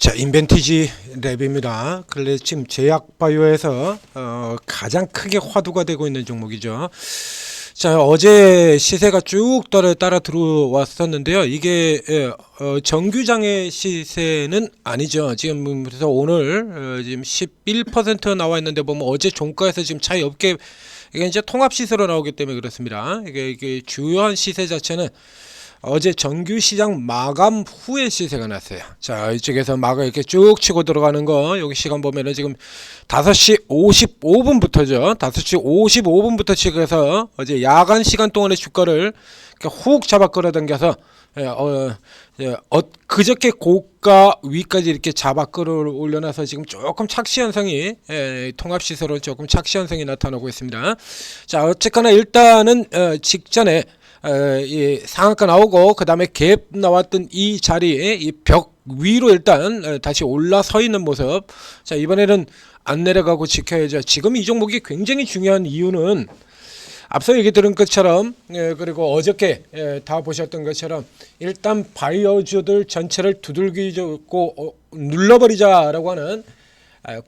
자, 인벤티지 랩입니다. 근래 지금 제약바이오에서 가장 크게 화두가 되고 있는 종목이죠. 자, 어제 시세가 쭉 따라 들어왔었는데요. 이게 정규장의 시세는 아니죠. 지금 그래서 오늘 지금 11% 나와 있는데 보면 어제 종가에서 지금 차이 없게 이게 이제 통합 시세로 나오기 때문에 그렇습니다. 이게 주요한 시세 자체는 어제 정규시장 마감 후에 시세가 났어요. 자, 이쪽에서 마감 이렇게 쭉 치고 들어가는 거 여기 시간 보면은 지금 5시 55분부터죠. 5시 55분부터 시작해서 어제 야간 시간 동안의 주가를 이렇게 훅 잡아 끌어당겨서 그저께 고가 위까지 이렇게 잡아 끌어올려놔서 지금 조금 착시 현상이 통합 시세로 조금 착시 현상이 나타나고 있습니다. 자, 어쨌거나 일단은 직전에 이 상한가 나오고 그 다음에 갭 나왔던 이 자리에 이 벽 위로 일단 다시 올라서 있는 모습. 자, 이번에는 안 내려가고 지켜야죠. 지금 이 종목이 굉장히 중요한 이유는 앞서 얘기 들은 것처럼 그리고 어저께 다 보셨던 것처럼 일단 바이오주들 전체를 두들기고 눌러버리자라고 하는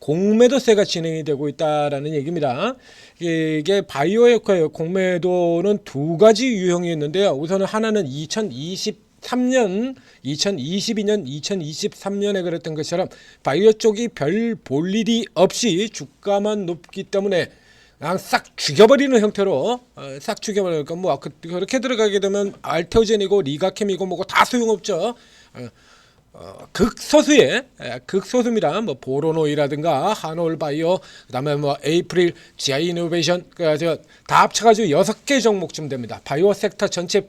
공매도세가 진행이 되고 있다라는 얘기입니다. 이게 바이오의 공매도는 두 가지 유형이 있는데요. 우선은 하나는 2023년, 2022년, 2023년에 그랬던 것처럼 바이오 쪽이 별 볼 일이 없이 주가만 높기 때문에 그냥 싹 죽여버리는 형태로 싹 죽여버리니까 뭐 그렇게 들어가게 되면 알테오젠이고 리가캠이고 뭐고 다 소용없죠. 극소수입니다. 뭐 보로노이라든가 하놀바이오, 그다음에 뭐 에이프릴, GI 이노베이션, 다 합쳐가지고 6개 종목쯤 됩니다. 바이오 섹터 전체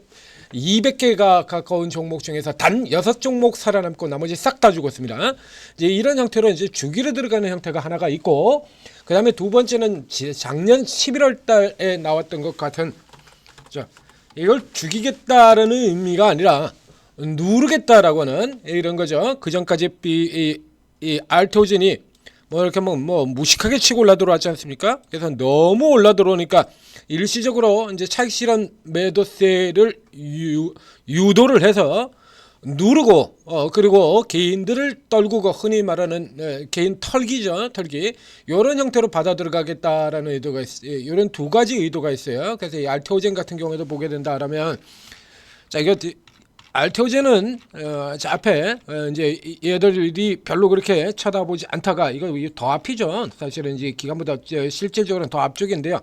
200개가 가까운 종목 중에서 단 6종목 살아남고 나머지 싹 다 죽었습니다. 이제 이런 형태로 이제 주기로 들어가는 형태가 하나가 있고, 그 다음에 두 번째는 작년 11월 달에 나왔던 것 같은, 이걸 죽이겠다라는 의미가 아니라 누르겠다라고 하는 이런 거죠. 그 전까지 이 알테오젠이 뭐 이렇게 뭐 무식하게 치고 올라 들어왔지 않습니까? 그래서 너무 올라 들어오니까 일시적으로 이제 차익 실현 매도세를 유도를 해서 누르고 그리고 개인들을 떨구고 흔히 말하는 개인 털기죠. 털기. 이런 형태로 받아 들어가겠다라는 의도가 있어요. 이런 두 가지 의도가 있어요. 그래서 이 알테오젠 같은 경우에도 보게 된다라면, 자, 이거 알테오젠은 앞에 이제 얘들이 별로 그렇게 쳐다보지 않다가 이거 더 앞이죠. 사실은 이제 기간보다 실질적으로는 더 앞쪽인데요.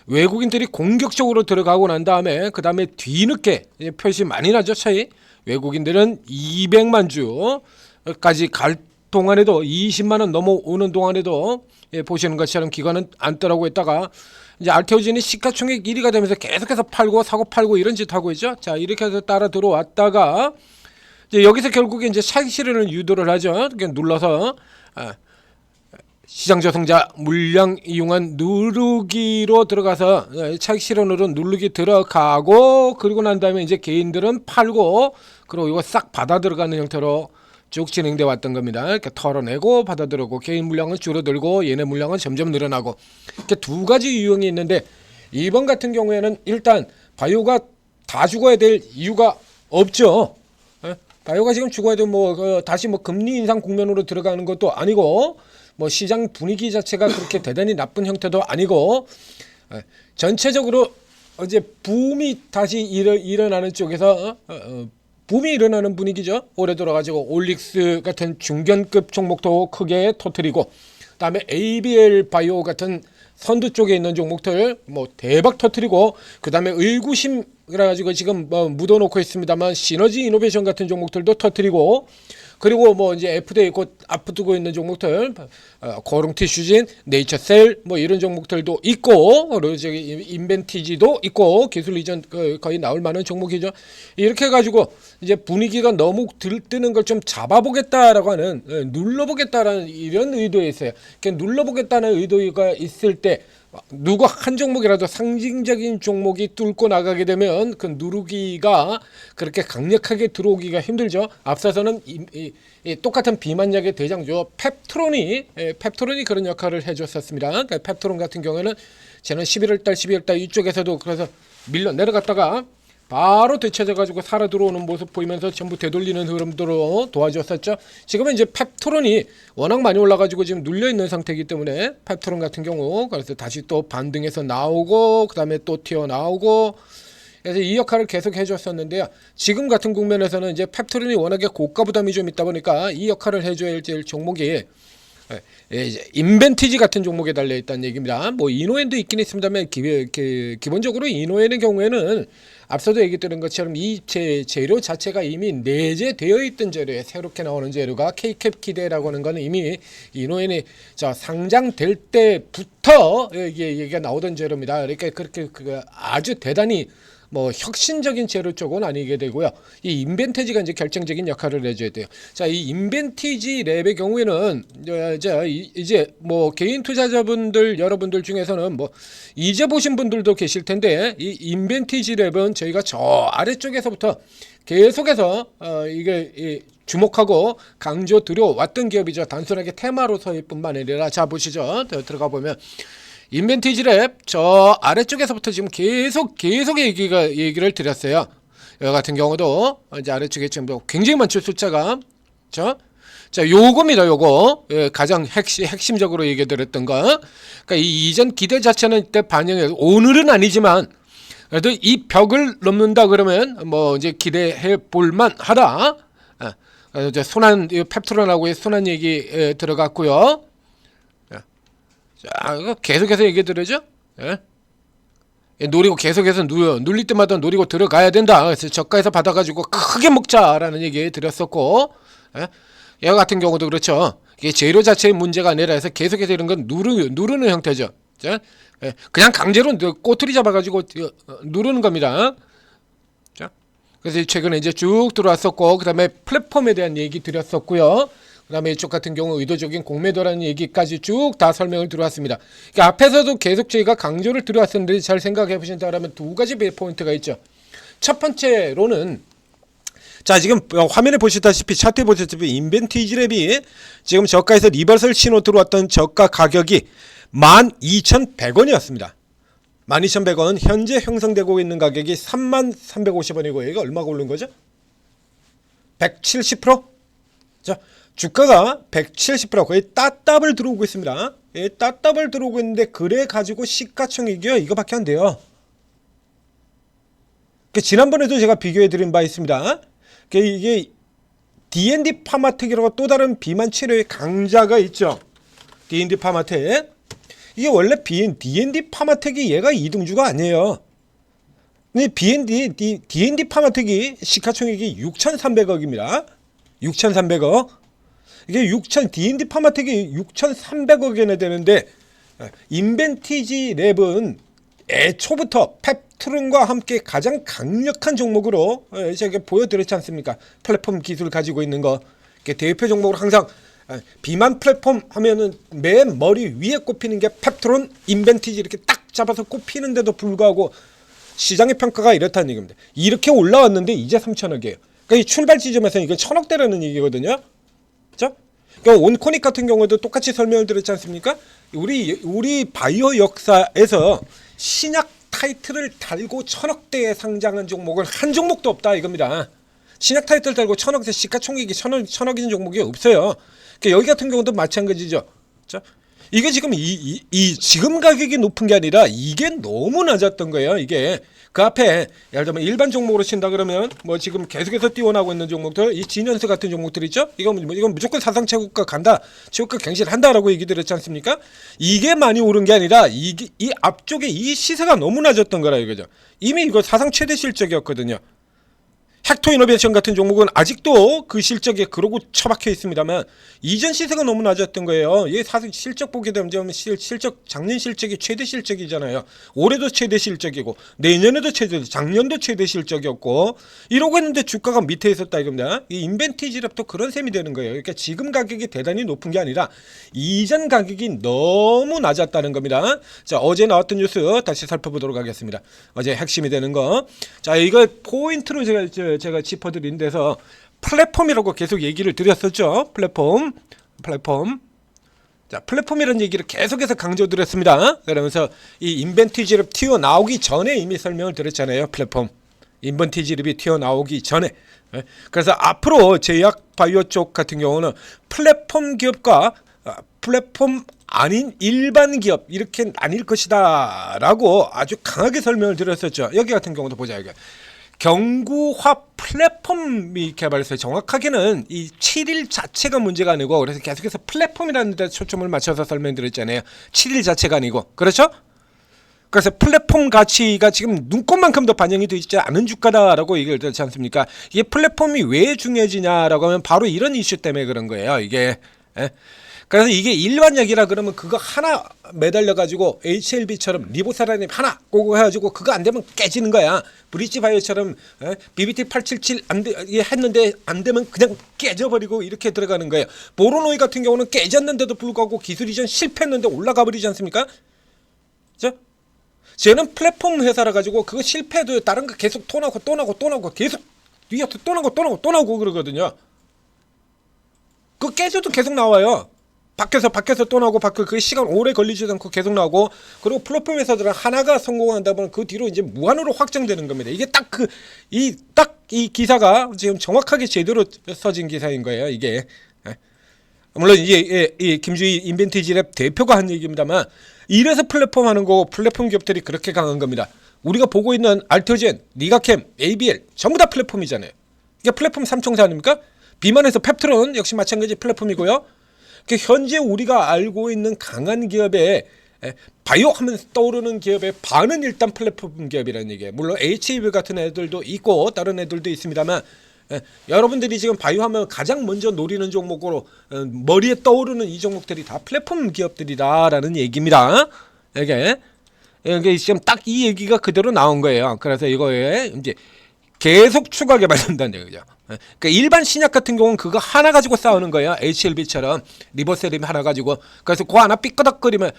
외국인들이 공격적으로 들어가고 난 다음에 그 다음에 뒤늦게 표시 많이 나죠. 차이. 외국인들은 200만 주까지 갈 동안에도 20만 원 넘어오는 동안에도 보시는 것처럼 기관은 안 떠라고 했다가 이제 알테오젠이 시가총액 1위가 되면서 계속해서 팔고 사고 팔고 이런 짓 하고 있죠. 자, 이렇게 해서 따라 들어왔다가 이제 여기서 결국에 이제 차익 실현을 유도를 하죠. 이렇게 눌러서 시장 조성자 물량 이용한 누르기로 들어가서 차익 실현으로 누르기 들어가고, 그리고 난 다음에 이제 개인들은 팔고 그리고 이거 싹 받아 들어가는 형태로 쭉 진행돼 왔던 겁니다. 이렇게 털어내고 받아들고 개인 물량은 줄어들고 얘네 물량은 점점 늘어나고, 이렇게 두 가지 유형이 있는데 이번 같은 경우에는 일단 바이오가 다 죽어야 될 이유가 없죠. 바이오가 지금 죽어야 돼 다시 금리 인상 국면으로 들어가는 것도 아니고 시장 분위기 자체가 그렇게 대단히 나쁜 형태도 아니고, 전체적으로 이제 붐이 다시 일어나는 쪽에서 붐이 일어나는 분위기죠. 올해 들어가지고 올릭스 같은 중견급 종목도 크게 터뜨리고, 그다음에 ABL 바이오 같은 선두 쪽에 있는 종목들 대박 터뜨리고, 그다음에 의구심 그래가지고 지금 묻어놓고 있습니다만 시너지 이노베이션 같은 종목들도 터뜨리고, 그리고 이제 FDA 곧 앞두고 있는 종목들 거롱 티슈진, 네이처셀 이런 종목들도 있고, 그리고 저기 인벤티지도 있고, 기술 이전 거의 나올 만한 종목이죠. 이렇게 해가지고 이제 분위기가 너무 들뜨는 걸 좀 잡아보겠다라고 하는, 눌러보겠다라는 이런 의도에 있어요. 그러니까 눌러보겠다는 의도가 있을 때 누구 한 종목이라도 상징적인 종목이 뚫고 나가게 되면 그 누르기가 그렇게 강력하게 들어오기가 힘들죠. 앞서서는 똑같은 비만약의 대장주 펩트론이 그런 역할을 해줬었습니다. 그러니까 펩트론 같은 경우에는 저는 11월달 이쪽에서도 그래서 밀려 내려갔다가 바로 되찾아가지고 살아 들어오는 모습 보이면서 전부 되돌리는 흐름으로 도와줬었죠. 지금은 이제 펩트론이 워낙 많이 올라가지고 지금 눌려 있는 상태이기 때문에 펩트론 같은 경우 그래서 다시 또 반등해서 나오고 그 다음에 또 튀어나오고 그래서 이 역할을 계속 해줬었는데요. 지금 같은 국면에서는 이제 펩트론이 워낙에 고가 부담이 좀 있다 보니까 이 역할을 해줘야 될 종목이 이제 인벤티지 같은 종목에 달려 있다는 얘기입니다. 뭐 이노엔도 있긴 있습니다만 기본적으로 이노엔의 경우에는 앞서도 얘기 드린 것처럼 이 재료 자체가 이미 내재되어 있던 재료에 새롭게 나오는 재료가 K캡 기대라고 하는 거는 이미 이노엔이 상장될 때부터 얘기가 나오던 재료입니다. 그러니까 그렇게 아주 대단히 뭐 혁신적인 재료 쪽은 아니게 되고요. 이 인벤티지가 이제 결정적인 역할을 해줘야 돼요. 자, 이 인벤티지 랩의 경우에는 이제 뭐 개인 투자자분들 여러분들 중에서는 뭐 이제 보신 분들도 계실 텐데 이 인벤티지 랩은 저희가 저 아래쪽에서부터 계속해서 이게 주목하고 강조 들여왔던 기업이죠. 단순하게 테마로서일 뿐만 아니라 자 보시죠. 들어가 보면 인벤티지 랩 저 아래쪽에서부터 지금 계속 얘기를 드렸어요. 여기 같은 경우도 이제 아래쪽에 지금 굉장히 많죠 숫자가. 자 요겁니다. 요거 가장 핵심적으로 얘기 드렸던 거. 그러니까 이 이전 기대 자체는 이때 반영해서 오늘은 아니지만 그래도 이 벽을 넘는다 그러면 뭐 이제 기대해 볼만 하다. 이제 순환 펩트론하고의 순환 얘기 들어갔고요. 자, 이거 계속해서 얘기 드리죠. 노리고 계속해서 눌릴 때마다 노리고 들어가야 된다. 그래서 저가에서 받아가지고 크게 먹자라는 얘기 드렸었고, 얘 같은 경우도 그렇죠. 이게 재료 자체의 문제가 아니라 해서 계속해서 이런 건 누르는 형태죠. 자, 그냥 강제로 꼬투리 잡아가지고 누르는 겁니다. 자, 그래서 최근에 이제 쭉 들어왔었고, 그 다음에 플랫폼에 대한 얘기 드렸었고요. 그 다음에 이쪽 같은 경우 의도적인 공매도라는 얘기까지 쭉 다 설명을 들어왔습니다. 그러니까 앞에서도 계속 저희가 강조를 들어왔었는데 잘 생각해 보신다면 두 가지 포인트가 있죠. 첫 번째로는 자 지금 화면에 보시다시피 차트에 보시다시피 인벤티지 랩이 지금 저가에서 리버설 신호 들어왔던 저가 가격이 12,100원이었습니다. 12,100원 현재 형성되고 있는 가격이 33,350원이고 이거 얼마가 오른 거죠? 170%? 자 주가가 170% 거의 따따블 들어오고 있습니다. 예, 따따블 들어오고 있는데 그래 가지고 시가총액이요 이거밖에 안 돼요. 지난번에도 제가 비교해 드린 바 있습니다. 이게 D&D 파마텍이라고 또 다른 비만 치료의 강자가 있죠. D&D 파마텍. 이게 원래 D&D 파마텍이 얘가 이등주가 아니에요. 근데 D&D 파마텍이 시가총액이 6,300억입니다. 6,300억. 이게 D&D 파마텍이 6,300억이나 되는데 인벤티지 랩은 애초부터 펩트론과 함께 가장 강력한 종목으로 제가 보여드렸지 않습니까? 플랫폼 기술을 가지고 있는 거 대표 종목으로 항상 비만 플랫폼 하면은 맨 머리 위에 꼽히는 게 펩트론 인벤티지 이렇게 딱 잡아서 꼽히는데도 불구하고 시장의 평가가 이렇다는 얘기입니다. 이렇게 올라왔는데 이제 3,000억이에요. 그러니까 이 출발 지점에서는 이건 1,000억대라는 얘기거든요. 그러니까 온코닉 같은 경우도 똑같이 설명을 드렸지 않습니까? 우리 바이오 역사에서 신약 타이틀을 달고 1,000억대에 상장한 종목은 한 종목도 없다 이겁니다. 신약 타이틀 달고 1,000억대 시가총액이 1,000억인 종목이 없어요. 그러니까 여기 같은 경우도 마찬가지죠. 자, 이게 지금 지금 가격이 높은 게 아니라 이게 너무 낮았던 거예요. 이게 그 앞에 예를 들면 일반 종목으로 친다 그러면 뭐 지금 계속해서 뛰어나고 있는 종목들 이 진연수 같은 종목들 있죠. 이건 무조건 사상 최고가 간다, 최고가 갱신한다라고 얘기 드렸지 않습니까? 이게 많이 오른 게 아니라 이 앞쪽에 이 시세가 너무 낮았던 거라 이거죠. 이미 이거 사상 최대 실적이었거든요. 헥토이노베이션 같은 종목은 아직도 그 실적에 그러고 처박혀 있습니다만 이전 시세가 너무 낮았던 거예요. 이게 사실 실적 보게 되면 실적 작년 실적이 최대 실적이잖아요. 올해도 최대 실적이고 내년에도 작년도 최대 실적이었고 이러고 있는데 주가가 밑에 있었다 이겁니다. 이 인벤티지 랩도 그런 셈이 되는 거예요. 그러니까 지금 가격이 대단히 높은 게 아니라 이전 가격이 너무 낮았다는 겁니다. 자 어제 나왔던 뉴스 다시 살펴보도록 하겠습니다. 어제 핵심이 되는 거. 자 이거 포인트로 제가 짚어드린 데서 플랫폼이라고 계속 얘기를 드렸었죠. 플랫폼. 자, 플랫폼이라는 얘기를 계속해서 강조드렸습니다. 그러면서 이 인벤티지를 튀어나오기 전에 이미 설명을 드렸잖아요. 플랫폼. 인벤티지랩이 튀어나오기 전에. 그래서 앞으로 제약 바이오 쪽 같은 경우는 플랫폼 기업과 플랫폼 아닌 일반 기업 이렇게 나뉠 것이다 라고 아주 강하게 설명을 드렸었죠. 여기 같은 경우도 보자. 여기 경구화 플랫폼이 개발했어요. 정확하게는 이 7일 자체가 문제가 아니고, 그래서 계속해서 플랫폼이라는 데 초점을 맞춰서 설명드렸잖아요. 7일 자체가 아니고. 그렇죠? 그래서 플랫폼 가치가 지금 눈꽃만큼도 반영이 되어 있지 않은 주가다라고 얘기를 드렸지 않습니까? 이게 플랫폼이 왜 중요해지냐라고 하면 바로 이런 이슈 때문에 그런 거예요. 이게. 그래서 이게 일반약이라 그러면 그거 하나 매달려가지고 HLB처럼 리보사라님 하나 꼬고 해가지고 그거 안 되면 깨지는 거야. 브릿지바이오처럼 BBT877 안 돼, 했는데 안 되면 그냥 깨져버리고 이렇게 들어가는 거예요. 보로노이 같은 경우는 깨졌는데도 불구하고 기술 이전 실패했는데 올라가 버리지 않습니까? 그죠? 쟤는 플랫폼 회사라 가지고 그거 실패해도 다른 거 계속 또 나오고 계속 위에서 또 나오고 그러거든요. 그거 깨져도 계속 나와요. 밖에서 또 나오고 그 시간 오래 걸리지도 않고 계속 나오고, 그리고 플랫폼 회사들은 하나가 성공한다면 그 뒤로 이제 무한으로 확장되는 겁니다. 이게 딱 이 기사가 지금 정확하게 제대로 써진 기사인 거예요. 이게 물론 이제 이 김주희 인벤티지랩 대표가 한 얘기입니다만, 이래서 플랫폼 하는 거고 플랫폼 기업들이 그렇게 강한 겁니다. 우리가 보고 있는 알터젠, 니가캠, ABL 전부 다 플랫폼이잖아요. 이게 플랫폼 삼총사 아닙니까? 비만에서 펩트론 역시 마찬가지 플랫폼이고요. 현재 우리가 알고 있는 강한 기업의 바이오 하면서 떠오르는 기업의 반은 일단 플랫폼 기업이라는 얘기예요. 물론 HAB 같은 애들도 있고 다른 애들도 있습니다만, 여러분들이 지금 바이오 하면 가장 먼저 노리는 종목으로 머리에 떠오르는 이 종목들이 다 플랫폼 기업들이다라는 얘기입니다. 이게 지금 딱 이 얘기가 그대로 나온 거예요. 그래서 이거에 이제 계속 추가 개발된다는 얘기죠. 그러니까 일반 신약 같은 경우는 그거 하나 가지고 싸우는 거예요. HLB처럼 리버세림 하나 가지고. 그래서 그거 하나 삐끄덕거리면,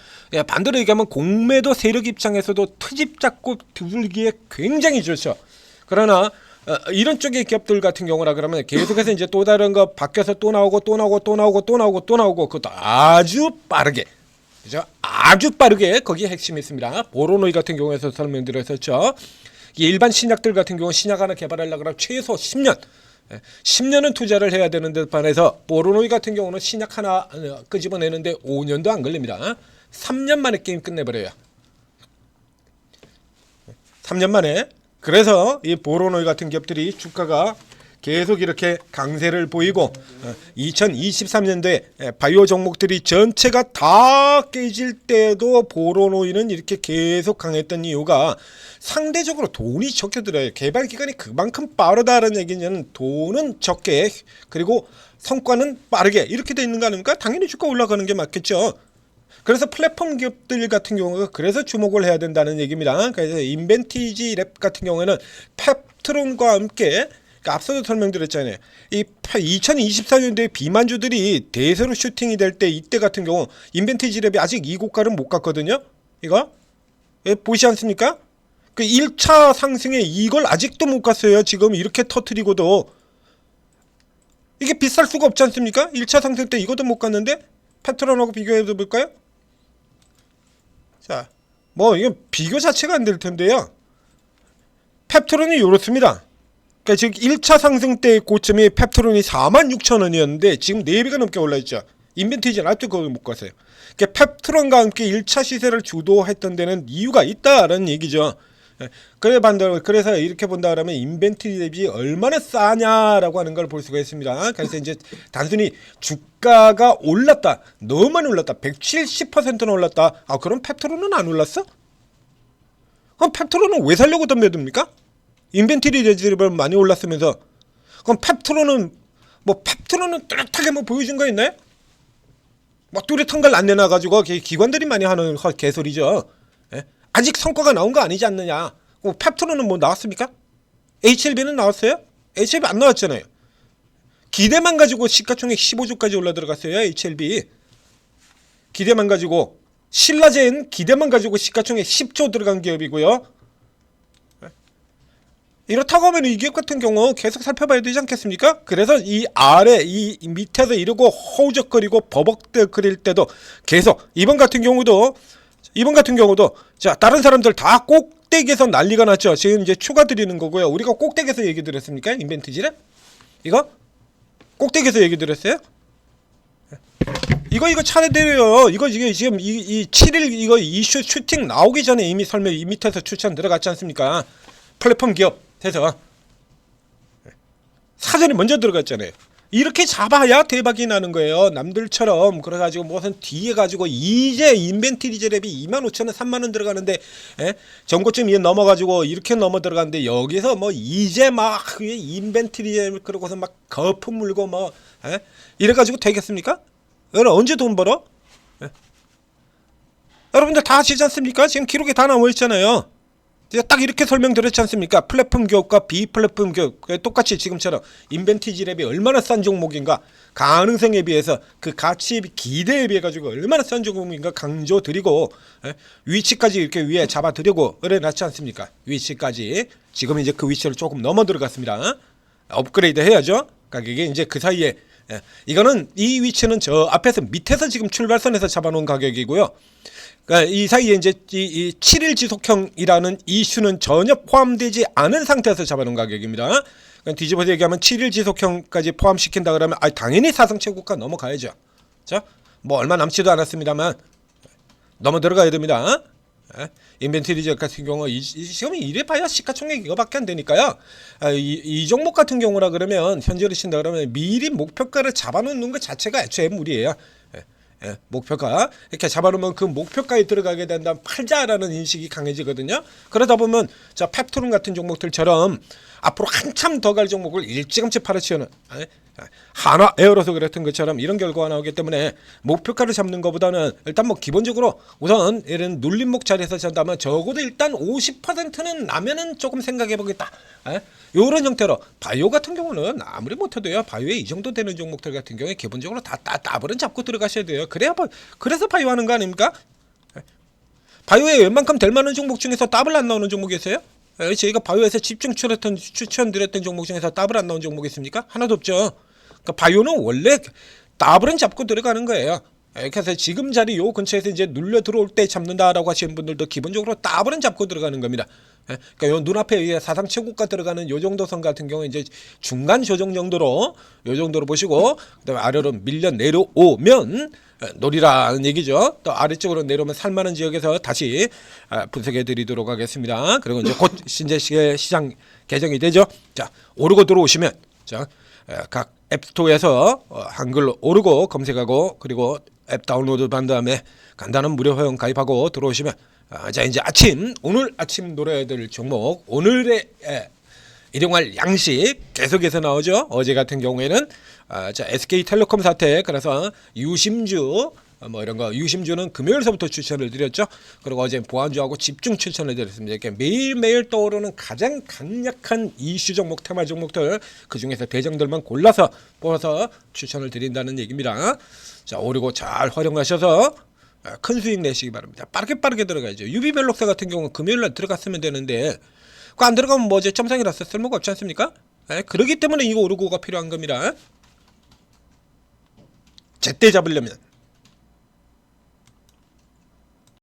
반대로 얘기하면 공매도 세력 입장에서도 트집 잡고 들기에 굉장히 좋죠. 그러나 이런 쪽의 기업들 같은 경우라 그러면 계속해서 이제 또 다른 거 바뀌어서 또 나오고 그것도 아주 빠르게, 그죠? 아주 빠르게 거기에 핵심이 있습니다. 보로노이 같은 경우에서 설명드렸었죠. 일반 신약들 같은 경우 신약 하나 개발하려고 하면 최소 10년은 투자를 해야 되는데 반해서 보로노이 같은 경우는 신약 하나 끄집어내는데 5년도 안 걸립니다. 3년 만에 게임 끝내버려요. 3년 만에. 그래서 이 보로노이 같은 기업들이 주가가 계속 이렇게 강세를 보이고, 2023년도에 바이오 종목들이 전체가 다 깨질 때도 보로노이는 이렇게 계속 강했던 이유가 상대적으로 돈이 적게 들어요. 개발 기간이 그만큼 빠르다는 얘기는 돈은 적게 그리고 성과는 빠르게 이렇게 돼 있는 거 아닙니까? 당연히 주가 올라가는 게 맞겠죠. 그래서 플랫폼 기업들 같은 경우가 그래서 주목을 해야 된다는 얘기입니다. 그래서 인벤티지랩 같은 경우에는 펩트론과 함께, 그러니까 앞서도 설명드렸잖아요. 이 2024년도에 비만주들이 대세로 슈팅이 될 때, 이때 같은 경우 인벤티지랩이 아직 이 고가를 못 갔거든요. 이거 보시지 않습니까? 그 1차 상승에 이걸 아직도 못 갔어요. 지금 이렇게 터트리고도 이게 비쌀 수가 없지 않습니까? 1차 상승 때 이것도 못 갔는데 펩트론하고 비교해 볼까요? 자, 뭐 이거 비교 자체가 안 될 텐데요. 펩트론이 이렇습니다. 그러니까 지금 1차 상승 때의 고점이 펩트론이 46,000원이었는데 지금 4배가 넘게 올라있죠. 인벤티지는 아직도 거기 못 갔어요. 그러니까 펩트론과 함께 1차 시세를 주도했던 데는 이유가 있다라는 얘기죠. 그래서 이렇게 본다 그러면 인벤티지랩이 얼마나 싸냐라고 하는 걸 볼 수가 있습니다. 그래서 이제 단순히 주가가 올랐다, 너무 많이 올랐다, 170%는 올랐다. 그럼 펩트론은 안 올랐어? 그럼 펩트론은 왜 살려고 덤벼듭니까? 인벤티지랩을 많이 올랐으면서. 그럼 펩트론은 뚜렷하게 뭐 보여준 거 있나요? 뭐 뚜렷한 걸 안 내놔가지고 기관들이 많이 하는 개소리죠. 아직 성과가 나온 거 아니지 않느냐. 펩트론은 뭐 나왔습니까? HLB는 나왔어요? HLB 안 나왔잖아요. 기대만 가지고 시가총액 15조까지 올라 들어갔어요. HLB 기대만 가지고. 신라젠 기대만 가지고 시가총액 10조 들어간 기업이고요. 이렇다고 하면 이 기업 같은 경우 계속 살펴봐야 되지 않겠습니까? 그래서 이 아래 이 밑에서 이러고 허우적거리고 버벅거릴 때도 계속, 이번 같은 경우도 이번 같은 경우도 자 다른 사람들 다 꼭대기에서 난리가 났죠. 지금 이제 추가 드리는 거고요. 우리가 꼭대기에서 얘기 드렸습니까? 인벤티지를? 이거? 꼭대기에서 얘기 드렸어요? 이거 차례대로요. 이거 지금 이 7일 이거 이슈 슈팅 나오기 전에 이미 설명 이 밑에서 추천 들어갔지 않습니까? 플랫폼 기업 해서 사전에 먼저 들어갔잖아요. 이렇게 잡아야 대박이 나는 거예요. 남들처럼 그래가지고 무슨 뒤에 가지고 이제 인벤트리즈 랩이 25,000원 3만원 들어가는데 전고점 위에 넘어가지고 이렇게 넘어 들어가는데 여기서 뭐 이제 막 인벤트리즈 그러고서 막 거품 물고 뭐 이래가지고 되겠습니까? 여러분 언제 돈 벌어? 여러분들 다 아시지 않습니까? 지금 기록에 다 나와 있잖아요. 제가 딱 이렇게 설명드렸지 않습니까? 플랫폼 기업과 비플랫폼 기업 똑같이 지금처럼 인벤티지 랩이 얼마나 싼 종목인가, 가능성에 비해서 그 가치 기대에 비해 가지고 얼마나 싼 종목인가 강조드리고 위치까지 이렇게 위에 잡아드리고 그래 놨지 않습니까? 위치까지 지금 이제 그 위치를 조금 넘어 들어갔습니다. 업그레이드 해야죠. 가격이 이제 그 사이에 이거는 이 위치는 저 앞에서 밑에서 지금 출발선에서 잡아놓은 가격이고요. 그러니까 이 사이에 이제 이 7일 지속형이라는 이슈는 전혀 포함되지 않은 상태에서 잡아놓은 가격입니다. 그러니까 뒤집어서 얘기하면 7일 지속형까지 포함시킨다 그러면 당연히 사상 최고가 넘어가야죠. 자, 뭐 얼마 남지도 않았습니다만 넘어 들어가야 됩니다. 인벤트리즈 같은 경우 지금 이래봐야 시가총액 이거밖에 안 되니까요. 이 종목 같은 경우라 그러면 현재로 친다 그러면 미리 목표가를 잡아놓는 것 자체가 애초에 무리예요. 목표가 이렇게 잡아놓으면 그 목표가에 들어가게 된다면 팔자라는 인식이 강해지거든요. 그러다 보면 자 펩토론 같은 종목들처럼 앞으로 한참 더 갈 종목을 일찌감치 팔아치우는 하나 에어로서 그랬던 것처럼 이런 결과가 나오기 때문에 목표가를 잡는 것보다는 일단 뭐 기본적으로 우선 이런 눌림목 자리에서 잔다면 적어도 일단 50%는 나면은 조금 생각해 보겠다. 요런 형태로 바이오 같은 경우는 아무리 못해도요 바이오에 이 정도 되는 종목들 같은 경우에 기본적으로 다 따블은 잡고 들어가셔야 돼요. 그래야 그래서 바이오 하는 거 아닙니까? 바이오에 웬만큼 될 만한 종목 중에서 따블 안 나오는 종목이 있어요? 저희가 바이오에서 집중 추천드렸던 종목 중에서 따블 안 나온 종목이 있습니까? 하나도 없죠. 그러니까 바이오는 원래 따블은 잡고 들어가는 거예요. 그래서 지금 자리 요 근처에서 이제 눌려 들어올 때 잡는다라고 하시는 분들도 기본적으로 따블은 잡고 들어가는 겁니다. 그러니까 요 눈앞에 사상 최고가 들어가는 요 정도 선 같은 경우 이제 중간 조정 정도로 요 정도로 보시고 그다음에 아래로 밀려 내려오면 노리라는 얘기죠. 또 아래쪽으로 내려오면 살만한 지역에서 다시 분석해 드리도록 하겠습니다. 그리고 이제 곧 신재시계 시장 개정이 되죠. 자, 오르고 들어오시면 자, 각 앱스토어에서 한글로 오르고 검색하고 그리고 앱 다운로드 받은 다음에 간단한 무료 회원 가입하고 들어오시면 자 이제 오늘 아침 노려야 될 종목 오늘의 일용할 양식 계속해서 나오죠. 어제 같은 경우에는 자 SK텔레콤 사태 그래서 유심주 뭐 이런 거 유심주는 금요일서부터 추천을 드렸죠. 그리고 어제 보안주하고 집중 추천을 드렸습니다. 이렇게 매일매일 떠오르는 가장 강력한 이슈 종목 테마 종목들 그 중에서 대장들만 골라서 뽑아서 추천을 드린다는 얘기입니다. 자 오르고 잘 활용하셔서 큰 수익 내시기 바랍니다. 빠르게 들어가야죠. 유비벨록사 같은 경우는 금요일날 들어갔으면 되는데 그거 안 들어가면 뭐 이제 점상이라서 쓸모가 없지 않습니까? 그렇기 때문에 이거 오르고가 필요한 겁니다. 제때 잡으려면